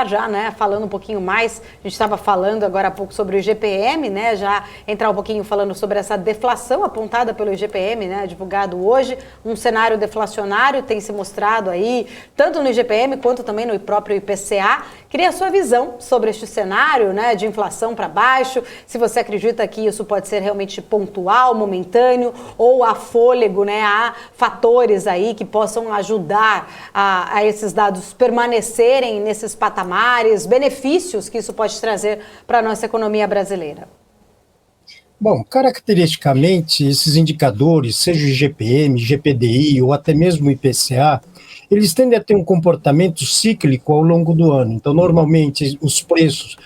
já, né, falando um pouquinho mais, a gente estava falando agora há pouco sobre o IGPM, né, já entrar um pouquinho falando sobre essa deflação apontada pelo IGPM, né, divulgado hoje, um cenário deflacionário tem se mostrado aí, tanto no IGPM quanto também no próprio IPCA. Queria a sua visão sobre este cenário, né, de inflação para baixo, se você acredita que isso pode ser realmente pontual, momentâneo, ou há fôlego, né, há fatores aí que possam ajudar a esses dados permanecerem nesses patamares, benefícios que isso pode trazer para a nossa economia brasileira? Bom, caracteristicamente, esses indicadores, seja o IGPM, GPDI ou até mesmo o IPCA, eles tendem a ter um comportamento cíclico ao longo do ano. Então, normalmente, os preços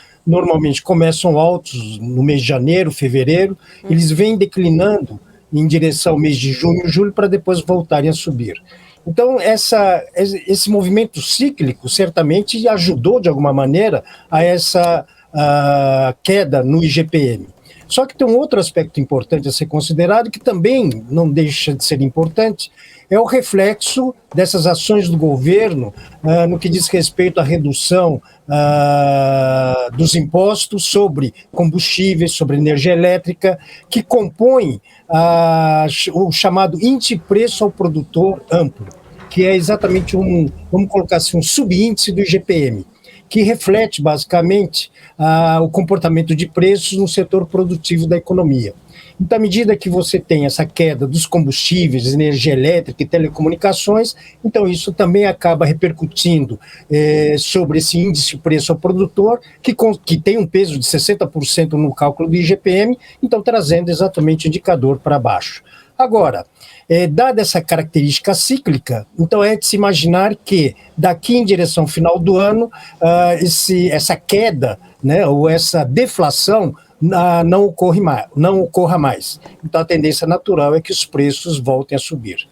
começam altos no mês de janeiro, fevereiro, eles vêm declinando em direção ao mês de junho, julho, para depois voltarem a subir. Então, esse movimento cíclico certamente ajudou, de alguma maneira, a essa queda no IGPM. Só que tem um outro aspecto importante a ser considerado, que também não deixa de ser importante, é o reflexo dessas ações do governo no que diz respeito à redução dos impostos sobre combustíveis, sobre energia elétrica, que compõem o chamado índice preço ao produtor amplo, que é exatamente vamos colocar assim, um subíndice do IGPM, que reflete basicamente o comportamento de preços no setor produtivo da economia. Então, à medida que você tem essa queda dos combustíveis, energia elétrica e telecomunicações, então isso também acaba repercutindo sobre esse índice preço ao produtor, que tem um peso de 60% no cálculo do IGPM, então trazendo exatamente o indicador para baixo. Agora, dada essa característica cíclica, então é de se imaginar que daqui em direção ao final do ano, essa queda, né, ou essa deflação não ocorra mais. Então a tendência natural é que os preços voltem a subir.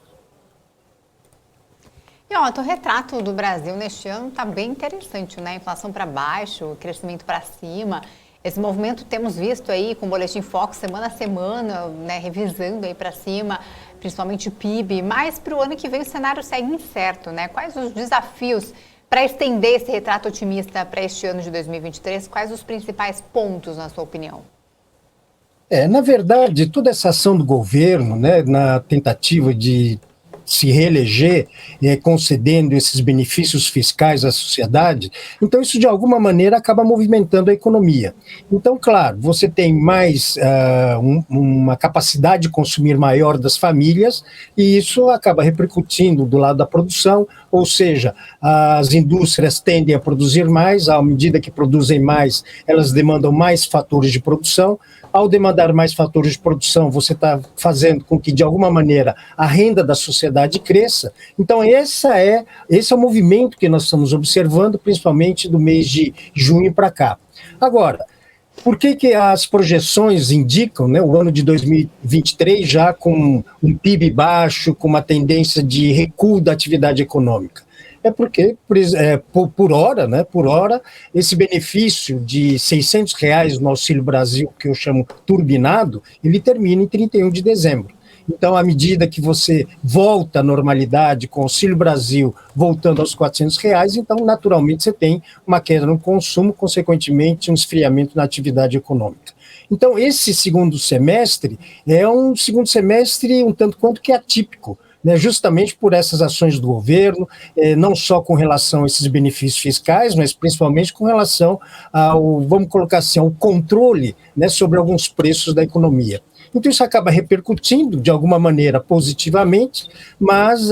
E ó, o retrato do Brasil neste ano está bem interessante, né? Inflação para baixo, crescimento para cima. Esse movimento temos visto aí com o Boletim Focus semana a semana, né, revisando aí para cima, principalmente o PIB, mas para o ano que vem o cenário segue incerto, né? Quais os desafios para estender esse retrato otimista para este ano de 2023? Quais os principais pontos, na sua opinião? Na verdade, toda essa ação do governo, né, na tentativa de se reeleger, concedendo esses benefícios fiscais à sociedade, então isso de alguma maneira acaba movimentando a economia. Então, claro, você tem mais uma capacidade de consumir maior das famílias, e isso acaba repercutindo do lado da produção, ou seja, as indústrias tendem a produzir mais, à medida que produzem mais, elas demandam mais fatores de produção. Ao demandar mais fatores de produção, você está fazendo com que, de alguma maneira, a renda da sociedade cresça. Então, esse é o movimento que nós estamos observando, principalmente do mês de junho para cá. Agora, por que as projeções indicam, né, o ano de 2023 já com um PIB baixo, com uma tendência de recuo da atividade econômica? É porque, por hora, esse benefício de R$600 no Auxílio Brasil, que eu chamo turbinado, ele termina em 31 de dezembro. Então, à medida que você volta à normalidade com o Auxílio Brasil voltando aos R$400, então, naturalmente, você tem uma queda no consumo, consequentemente, um esfriamento na atividade econômica. Então, esse segundo semestre é um segundo semestre um tanto quanto que atípico, né, justamente por essas ações do governo, não só com relação a esses benefícios fiscais, mas principalmente com relação ao, vamos colocar assim, ao controle, né, sobre alguns preços da economia. Então isso acaba repercutindo de alguma maneira positivamente, mas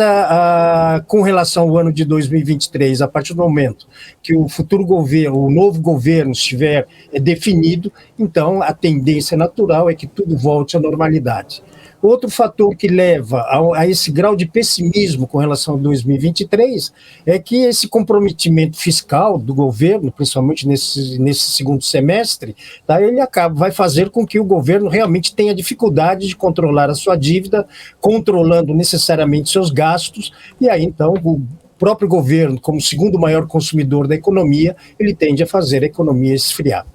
com relação ao ano de 2023, a partir do momento que o futuro governo, o novo governo estiver definido, então a tendência natural é que tudo volte à normalidade. Outro fator que leva a esse grau de pessimismo com relação a 2023 é que esse comprometimento fiscal do governo, principalmente nesse segundo semestre, tá, ele vai fazer com que o governo realmente tenha dificuldade de controlar a sua dívida, controlando necessariamente seus gastos, e aí então o próprio governo, como segundo maior consumidor da economia, ele tende a fazer a economia esfriar.